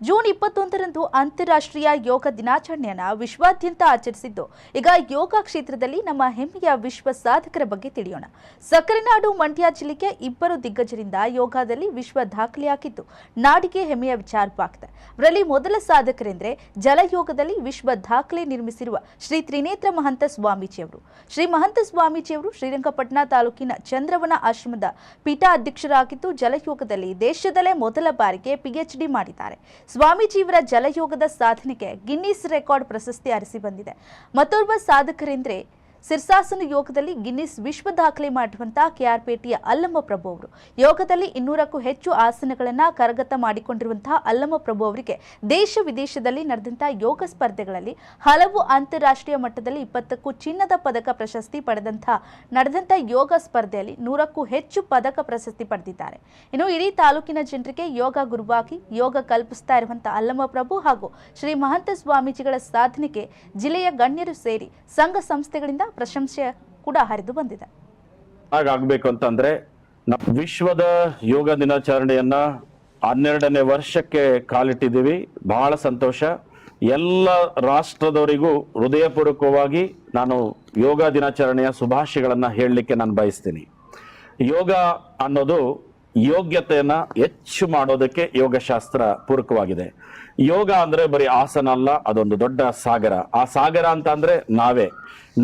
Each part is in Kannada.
ಜೂನ್ 21ರಂದು ಅಂತಾರಾಷ್ಟ್ರೀಯ ಯೋಗ ದಿನಾಚರಣೆಯನ್ನು ವಿಶ್ವಾದ್ಯಂತ ಆಚರಿಸಿದ್ದು, ಈಗ ಯೋಗ ಕ್ಷೇತ್ರದಲ್ಲಿ ನಮ್ಮ ಹೆಮ್ಮೆಯ ವಿಶ್ವ ಸಾಧಕರ ಬಗ್ಗೆ ತಿಳಿಯೋಣ. ಸಕ್ಕರೆನಾಡು ಮಂಡ್ಯ ಜಿಲ್ಲೆಗೆ ಇಬ್ಬರು ದಿಗ್ಗಜರಿಂದ ಯೋಗದಲ್ಲಿ ವಿಶ್ವ ದಾಖಲೆಯಾಗಿದ್ದು ನಾಡಿಗೆ ಹೆಮ್ಮೆಯ ವಿಚಾರವಾಗಿದೆ. ಅವರಲ್ಲಿ ಮೊದಲ ಸಾಧಕರೆಂದರೆ ಜಲಯೋಗದಲ್ಲಿ ವಿಶ್ವ ದಾಖಲೆ ನಿರ್ಮಿಸಿರುವ ಶ್ರೀ ತ್ರಿನೇತ್ರ ಮಹಂತ ಸ್ವಾಮೀಜಿಯವರು. ಶ್ರೀ ಮಹಂತ ಸ್ವಾಮೀಜಿಯವರು ಶ್ರೀರಂಗಪಟ್ಟಣ ತಾಲೂಕಿನ ಚಂದ್ರವನ ಆಶ್ರಮದ ಪೀಠಾಧ್ಯಕ್ಷರಾಗಿದ್ದು ಜಲಯೋಗದಲ್ಲಿ ದೇಶದಲ್ಲೇ ಮೊದಲ ಬಾರಿಗೆ PhD ಮಾಡಿದ್ದಾರೆ. ಸ್ವಾಮೀಜಿಯವರ ಜಲಯೋಗದ ಸಾಧನೆಗೆ ಗಿನ್ನಿಸ್ ರೆಕಾರ್ಡ್ ಪ್ರಶಸ್ತಿ ಅರಸಿ ಬಂದಿದೆ. ಮತ್ತೋರ್ವ ಸಾಧಕರೆಂದರೆ ಸಿರ್ಸಾಸನ ಯೋಗದಲ್ಲಿ ಗಿನ್ನಿಸ್ ವಿಶ್ವ ದಾಖಲೆ ಮಾಡಿರುವಂತಹ KR-ಪೇಟೆಯ ಅಲ್ಲಮ್ಮ ಪ್ರಭು ಅವರು. ಯೋಗದಲ್ಲಿ 200ಕ್ಕೂ ಹೆಚ್ಚು ಆಸನಗಳನ್ನು ಕರಗತ ಮಾಡಿಕೊಂಡಿರುವಂತಹ ಅಲ್ಲಮ್ಮ ಪ್ರಭು ಅವರಿಗೆ ದೇಶ ವಿದೇಶದಲ್ಲಿ ನಡೆದಂತಹ ಯೋಗ ಸ್ಪರ್ಧೆಗಳಲ್ಲಿ ಹಲವು ಅಂತಾರಾಷ್ಟ್ರೀಯ ಮಟ್ಟದಲ್ಲಿ 20ಕ್ಕೂ ಚಿನ್ನದ ಪದಕ ಪ್ರಶಸ್ತಿ ನಡೆದಂತಹ ಯೋಗ ಸ್ಪರ್ಧೆಯಲ್ಲಿ 100ಕ್ಕೂ ಹೆಚ್ಚು ಪದಕ ಪ್ರಶಸ್ತಿ ಪಡೆದಿದ್ದಾರೆ. ಇನ್ನು ಇಡೀ ತಾಲೂಕಿನ ಜನರಿಗೆ ಯೋಗ ಗುರುವಾಗಿ ಯೋಗ ಕಲ್ಪಿಸ್ತಾ ಇರುವಂತಹ ಅಲ್ಲಮ್ಮ ಪ್ರಭು ಹಾಗೂ ಶ್ರೀ ಮಹಂತ ಸ್ವಾಮೀಜಿಗಳ ಸಾಧನೆಗೆ ಜಿಲ್ಲೆಯ ಗಣ್ಯರು ಸೇರಿ ಸಂಘ ಸಂಸ್ಥೆಗಳಿಂದ ಪ್ರಶಂಸೆ ಕೂಡ ಹರಿದು ಬಂದಿದೆ. ಹಾಗಾಗಬೇಕು ಅಂತಂದ್ರೆ ವಿಶ್ವದ ಯೋಗ ದಿನಾಚರಣೆಯನ್ನ 12ನೇ ವರ್ಷಕ್ಕೆ ಕಾಲಿಟ್ಟಿದ್ದೀವಿ. ಬಹಳ ಸಂತೋಷ. ಎಲ್ಲ ರಾಷ್ಟ್ರದವರಿಗೂ ಹೃದಯಪೂರ್ವಕವಾಗಿ ನಾನು ಯೋಗ ದಿನಾಚರಣೆಯ ಶುಭಾಶಯಗಳನ್ನ ಹೇಳಲಿಕ್ಕೆ ನಾನು ಬಯಸ್ತೀನಿ. ಯೋಗ ಅನ್ನೋದು ಯೋಗ್ಯತೆಯನ್ನ ಹೆಚ್ಚು ಮಾಡೋದಕ್ಕೆ ಯೋಗಶಾಸ್ತ್ರ ಪೂರಕವಾಗಿದೆ. ಯೋಗ ಅಂದ್ರೆ ಬರೀ ಆಸನ ಅಲ್ಲ, ಅದೊಂದು ದೊಡ್ಡ ಸಾಗರ. ಆ ಸಾಗರ ಅಂತ ಅಂದ್ರೆ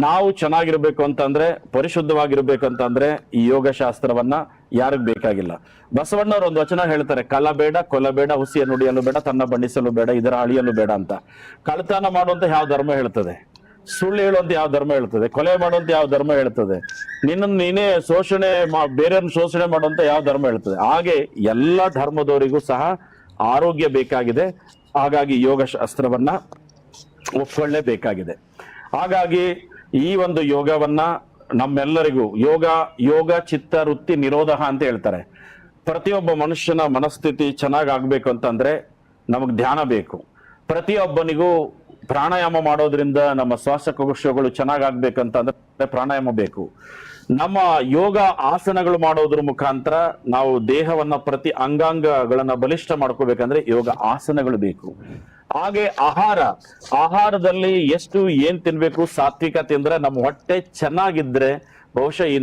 ನಾವು ಚೆನ್ನಾಗಿರ್ಬೇಕು ಅಂತಂದ್ರೆ, ಪರಿಶುದ್ಧವಾಗಿರ್ಬೇಕು ಅಂತಂದ್ರೆ ಈ ಯೋಗಶಾಸ್ತ್ರವನ್ನ ಯಾರಿಗ್ ಬೇಕಾಗಿಲ್ಲ. ಬಸವಣ್ಣವ್ರು ಒಂದು ವಚನ ಹೇಳ್ತಾರೆ, ಕಲಬೇಡ, ಕೊಲಬೇಡ, ಹುಸಿಯ ನುಡಿಯಲು ಬೇಡ, ತನ್ನ ಬಣ್ಣಿಸಲು ಬೇಡ, ಇದರ ಅಳಿಯಲು ಬೇಡ ಅಂತ. ಕಳ್ತನ ಮಾಡುವಂತ ಯಾವ ಧರ್ಮ ಹೇಳ್ತದೆ? ಸುಳ್ಳು ಹೇಳುವಂತ ಯಾವ ಧರ್ಮ ಹೇಳ್ತದೆ? ಕೊಲೆ ಮಾಡುವಂತ ಯಾವ ಧರ್ಮ ಹೇಳ್ತದೆ? ನೀನೇ ಬೇರೆಯವ್ರನ್ನ ಶೋಷಣೆ ಮಾಡುವಂತ ಯಾವ ಧರ್ಮ ಹೇಳ್ತದೆ? ಹಾಗೆ ಎಲ್ಲ ಧರ್ಮದವರಿಗೂ ಸಹ ಆರೋಗ್ಯ ಬೇಕಾಗಿದೆ. ಹಾಗಾಗಿ ಯೋಗಶಾಸ್ತ್ರವನ್ನ ಒಪ್ಕೊಳ್ಳೇಬೇಕಾಗಿದೆ. ಹಾಗಾಗಿ ಈ ಒಂದು ಯೋಗವನ್ನ ನಮ್ಮೆಲ್ಲರಿಗೂ ಯೋಗ ಚಿತ್ತ ವೃತ್ತಿ ನಿರೋಧ ಅಂತ ಹೇಳ್ತಾರೆ. ಪ್ರತಿಯೊಬ್ಬ ಮನುಷ್ಯನ ಮನಸ್ಥಿತಿ ಚೆನ್ನಾಗ್ ಆಗ್ಬೇಕು ಅಂತಂದ್ರೆ ನಮಗ್ ಧ್ಯಾನ ಬೇಕು. ಪ್ರತಿಯೊಬ್ಬನಿಗೂ ಪ್ರಾಣಾಯಾಮ ಮಾಡೋದ್ರಿಂದ ನಮ್ಮ ಶ್ವಾಸಕೋಶಗಳು ಚೆನ್ನಾಗಾಗ್ಬೇಕಂತಂದ್ರೆ ಪ್ರಾಣಾಯಾಮ ಬೇಕು. ನಮ್ಮ ಯೋಗ ಆಸನಗಳು ಮಾಡೋದ್ರ ಮುಖಾಂತರ ನಾವು ದೇಹವನ್ನ ಪ್ರತಿ ಅಂಗಾಂಗಗಳನ್ನ ಬಲಿಷ್ಠ ಮಾಡ್ಕೋಬೇಕಂದ್ರೆ ಯೋಗ ಆಸನಗಳು ಬೇಕು. ಹಾಗೆ ಆಹಾರದಲ್ಲಿ ಎಷ್ಟು ಏನ್ ತಿನ್ಬೇಕು? ಸಾತ್ವಿಕ ತಿಂದ್ರೆ ನಮ್ಮ ಹೊಟ್ಟೆ ಚೆನ್ನಾಗಿದ್ರೆ ಬಹುಶಃ ಈ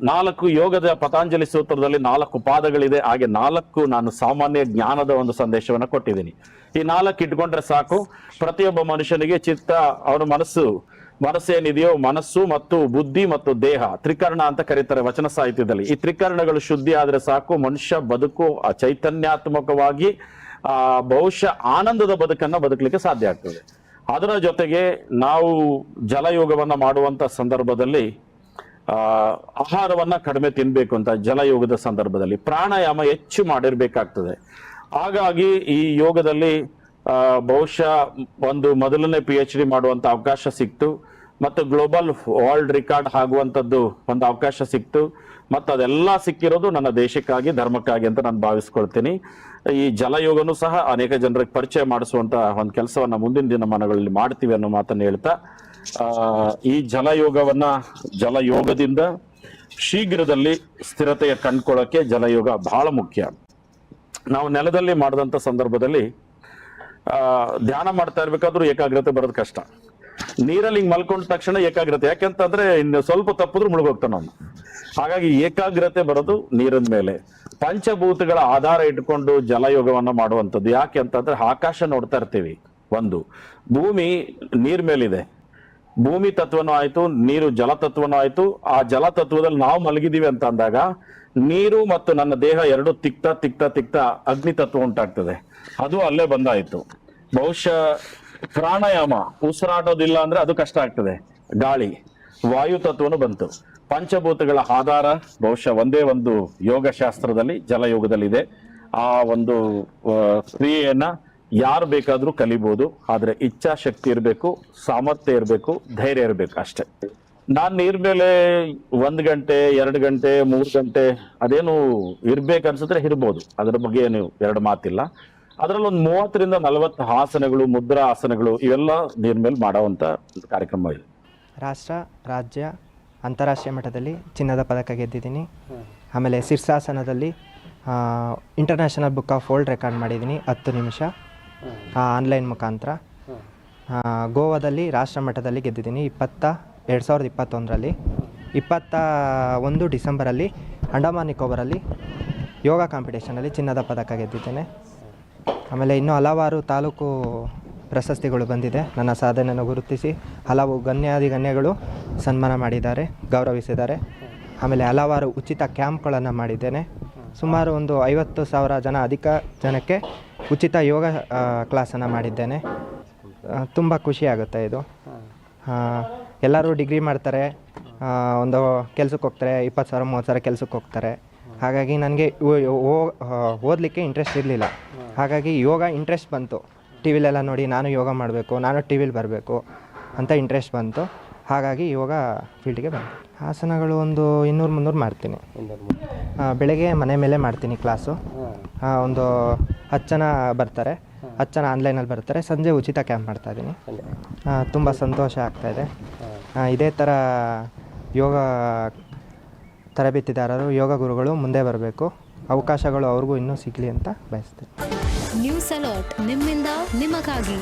ನಾಲ್ಕು ಯೋಗದ ಪತಾಂಜಲಿ ಸೂತ್ರದಲ್ಲಿ 4 ಪಾದಗಳಿದೆ. ಹಾಗೆ 4 ನಾನು ಸಾಮಾನ್ಯ ಜ್ಞಾನದ ಒಂದು ಸಂದೇಶವನ್ನ ಕೊಟ್ಟಿದ್ದೀನಿ. ಈ 4 ಇಟ್ಕೊಂಡ್ರೆ ಸಾಕು. ಪ್ರತಿಯೊಬ್ಬ ಮನುಷ್ಯನಿಗೆ ಚಿತ್ತ, ಅವನ ಮನಸ್ಸೇನಿದೆಯೋ, ಮನಸ್ಸು ಮತ್ತು ಬುದ್ಧಿ ಮತ್ತು ದೇಹ, ತ್ರಿಕರ್ಣ ಅಂತ ಕರೀತಾರೆ ವಚನ ಸಾಹಿತ್ಯದಲ್ಲಿ. ಈ ತ್ರಿಕರ್ಣಗಳು ಶುದ್ಧಿ ಆದ್ರೆ ಸಾಕು, ಮನುಷ್ಯ ಬದುಕು ಚೈತನ್ಯಾತ್ಮಕವಾಗಿ ಬಹುಶಃ ಆನಂದದ ಬದುಕನ್ನ ಬದುಕಲಿಕ್ಕೆ ಸಾಧ್ಯ ಆಗ್ತದೆ. ಅದರ ಜೊತೆಗೆ ನಾವು ಜಲಯೋಗವನ್ನ ಮಾಡುವಂತ ಸಂದರ್ಭದಲ್ಲಿ ಆಹಾರವನ್ನ ಕಡಿಮೆ ತಿನ್ಬೇಕು ಅಂತ ಜಲಯೋಗದ ಸಂದರ್ಭದಲ್ಲಿ ಪ್ರಾಣಾಯಾಮ ಹೆಚ್ಚು ಮಾಡಿರ್ಬೇಕಾಗ್ತದೆ. ಹಾಗಾಗಿ ಈ ಯೋಗದಲ್ಲಿ ಬಹುಶಃ ಒಂದು ಮೊದಲನೇ PhD ಮಾಡುವಂತ ಅವಕಾಶ ಸಿಕ್ತು, ಮತ್ತು ಗ್ಲೋಬಲ್ ವರ್ಲ್ಡ್ ರೆಕಾರ್ಡ್ ಆಗುವಂತದ್ದು ಒಂದು ಅವಕಾಶ ಸಿಕ್ತು. ಮತ್ತು ಅದೆಲ್ಲ ಸಿಕ್ಕಿರೋದು ನನ್ನ ದೇಶಕ್ಕಾಗಿ, ಧರ್ಮಕ್ಕಾಗಿ ಅಂತ ನಾನು ಭಾವಿಸ್ಕೊಳ್ತೀನಿ. ಈ ಜಲಯೋಗನೂ ಸಹ ಅನೇಕ ಜನರಿಗೆ ಪರಿಚಯ ಮಾಡಿಸುವಂತ ಒಂದು ಕೆಲಸವನ್ನ ಮುಂದಿನ ದಿನಮಾನಗಳಲ್ಲಿ ಮಾಡ್ತೀವಿ ಅನ್ನೋ ಮಾತನ್ನು ಹೇಳ್ತಾ, ಈ ಜಲಯೋಗದಿಂದ ಶೀಘ್ರದಲ್ಲಿ ಸ್ಥಿರತೆಯ ಕಂಡ್ಕೊಳ್ಳೋಕೆ ಜಲಯೋಗ ಬಹಳ ಮುಖ್ಯ. ನಾವು ನೆಲದಲ್ಲಿ ಮಾಡಿದಂತ ಸಂದರ್ಭದಲ್ಲಿ ಧ್ಯಾನ ಮಾಡ್ತಾ ಇರ್ಬೇಕಾದ್ರೂ ಏಕಾಗ್ರತೆ ಬರೋದು ಕಷ್ಟ. ನೀರಲ್ಲಿ ಹಿಂಗ್ ಮಲ್ಕೊಂಡ ತಕ್ಷಣ ಏಕಾಗ್ರತೆ, ಯಾಕೆಂತಂದ್ರೆ ಇನ್ನು ಸ್ವಲ್ಪ ತಪ್ಪಿದ್ರು ಮುಳುಗೋಗ್ತಾನ ಅವನು. ಹಾಗಾಗಿ ಏಕಾಗ್ರತೆ ಬರೋದು ನೀರಿನ ಮೇಲೆ. ಪಂಚಭೂತಗಳ ಆಧಾರ ಇಟ್ಕೊಂಡು ಜಲಯೋಗವನ್ನ ಮಾಡುವಂಥದ್ದು. ಯಾಕೆ ಅಂತಂದ್ರೆ ಆಕಾಶ ನೋಡ್ತಾ ಇರ್ತೀವಿ, ಒಂದು ಭೂಮಿ ನೀರ್ ಮೇಲಿದೆ, ಭೂಮಿ ತತ್ವನೂ ಆಯ್ತು, ನೀರು ಜಲತತ್ವನೂ ಆಯ್ತು. ಆ ಜಲತತ್ವದಲ್ಲಿ ನಾವು ಮಲಗಿದೀವಿ ಅಂತ ಅಂದಾಗ ನೀರು ಮತ್ತು ನನ್ನ ದೇಹ ಎರಡು ತಿಕ್ತಾ ಅಗ್ನಿ ತತ್ವ ಉಂಟಾಗ್ತದೆ. ಅದು ಅಲ್ಲೇ ಬಂದಾಯ್ತು. ಬಹುಶಃ ಪ್ರಾಣಾಯಾಮ, ಉಸಿರಾಟೋದಿಲ್ಲ ಅಂದ್ರೆ ಅದು ಕಷ್ಟ ಆಗ್ತದೆ. ಗಾಳಿ, ವಾಯು ತತ್ವನು ಬಂತು. ಪಂಚಭೂತಗಳ ಆಧಾರ ಬಹುಶಃ ಒಂದೇ ಒಂದು ಯೋಗಶಾಸ್ತ್ರದಲ್ಲಿ, ಜಲಯೋಗದಲ್ಲಿದೆ. ಆ ಒಂದು ಕ್ರಿಯೆಯನ್ನ ಯಾರು ಬೇಕಾದ್ರೂ ಕಲಿಬಹುದು. ಆದ್ರೆ ಇಚ್ಛಾಶಕ್ತಿ ಇರಬೇಕು, ಸಾಮರ್ಥ್ಯ ಇರಬೇಕು, ಧೈರ್ಯ ಇರಬೇಕು ಅಷ್ಟೇ. ನಾನ್ ನೀರ್ ಮೇಲೆ 1 ಗಂಟೆ 2 ಗಂಟೆ 3 ಗಂಟೆ ಅದೇನು ಇರ್ಬೇಕನ್ಸಿದ್ರೆ ಇರ್ಬೋದು, ಅದ್ರ ಬಗ್ಗೆ ಏನು 2 ಮಾತಿಲ್ಲ. ಅದ್ರಲ್ಲಿ ಒಂದು 30ರಿಂದ 40 ಆಸನಗಳು, ಮುದ್ರಾ ಆಸನಗಳು, ಇವೆಲ್ಲ ನೀರ್ ಮೇಲೆ ಮಾಡುವಂತ ಕಾರ್ಯಕ್ರಮ ಇದೆ. ರಾಷ್ಟ್ರ, ರಾಜ್ಯ, ಅಂತಾರಾಷ್ಟ್ರೀಯ ಮಟ್ಟದಲ್ಲಿ ಚಿನ್ನದ ಪದಕ ಗೆದ್ದಿದ್ದೀನಿ. ಆಮೇಲೆ ಶೀರ್ಷಾಸನದಲ್ಲಿ international book of world record ಮಾಡಿದ್ದೀನಿ 10 ನಿಮಿಷ. ಆನ್ಲೈನ್ ಮುಖಾಂತರ. ಗೋವಾದಲ್ಲಿ ರಾಷ್ಟ್ರ ಮಟ್ಟದಲ್ಲಿ ಗೆದ್ದಿದ್ದೀನಿ 2021ರಲ್ಲಿ. 21 ಡಿಸೆಂಬರಲ್ಲಿ ಅಂಡಮಾನ್ ನಿಕೋಬಾರಲ್ಲಿ ಯೋಗ ಕಾಂಪಿಟೇಷನಲ್ಲಿ ಚಿನ್ನದ ಪದಕ ಗೆದ್ದಿದ್ದೇನೆ. ಆಮೇಲೆ ಇನ್ನೂ ಹಲವಾರು ತಾಲೂಕು ಪ್ರಶಸ್ತಿಗಳು ಬಂದಿದೆ. ನನ್ನ ಸಾಧನೆಯನ್ನು ಗುರುತಿಸಿ ಹಲವು ಗಣ್ಯಗಳು ಸನ್ಮಾನ ಮಾಡಿದ್ದಾರೆ, ಗೌರವಿಸಿದ್ದಾರೆ. ಆಮೇಲೆ ಹಲವಾರು ಉಚಿತ ಕ್ಯಾಂಪ್ಗಳನ್ನು ಮಾಡಿದ್ದೇನೆ. ಸುಮಾರು ಒಂದು 50,000 ಅಧಿಕ ಜನಕ್ಕೆ ಉಚಿತ ಯೋಗ ಕ್ಲಾಸನ್ನು ಮಾಡಿದ್ದೇನೆ. ತುಂಬ ಖುಷಿಯಾಗುತ್ತೆ ಇದು. ಎಲ್ಲರೂ ಡಿಗ್ರಿ ಮಾಡ್ತಾರೆ, ಒಂದು ಕೆಲ್ಸಕ್ಕೆ ಹೋಗ್ತಾರೆ, 20,000 30,000 ಕೆಲ್ಸಕ್ಕೆ ಹೋಗ್ತಾರೆ. ಹಾಗಾಗಿ ನನಗೆ ಓದಲಿಕ್ಕೆ ಇಂಟ್ರೆಸ್ಟ್ ಇರಲಿಲ್ಲ. ಹಾಗಾಗಿ ಯೋಗ ಇಂಟ್ರೆಸ್ಟ್ ಬಂತು. ಟಿ ವಿಲೆಲ್ಲ ನೋಡಿ ನಾನು ಯೋಗ ಮಾಡಬೇಕು, ನಾನು ಟಿ ವಿಲಿ ಬರಬೇಕು ಅಂತ ಇಂಟ್ರೆಸ್ಟ್ ಬಂತು. ಹಾಗಾಗಿ ಯೋಗ ಫೀಲ್ಡ್ಗೆ ಬಂದೆ. ಆಸನಗಳು ಒಂದು 200-300 ಮಾಡ್ತೀನಿ. ಬೆಳಗ್ಗೆ ಮನೆ ಮೇಲೆ ಮಾಡ್ತೀನಿ ಕ್ಲಾಸು. ಒಂದು 10 ಜನ ಬರ್ತಾರೆ, 10 ಜನ ಆನ್ಲೈನಲ್ಲಿ ಬರ್ತಾರೆ. ಸಂಜೆ ಉಚಿತ ಕ್ಯಾಂಪ್ ಮಾಡ್ತಾಯಿದ್ದೀನಿ. ತುಂಬ ಸಂತೋಷ ಆಗ್ತಾಯಿದೆ. ಇದೇ ಥರ ಯೋಗ ತರಬೇತಿದಾರರು, ಯೋಗ ಗುರುಗಳು ಮುಂದೆ ಬರಬೇಕು. ಅವಕಾಶಗಳು ಅವ್ರಿಗೂ ಇನ್ನೂ ಸಿಗಲಿ ಅಂತ ಬಯಸ್ತೀನಿ. ನ್ಯೂಸ್ ಅಲರ್ಟ್, ನಿಮ್ಮಿಂದ ನಿಮಗಾಗಿ.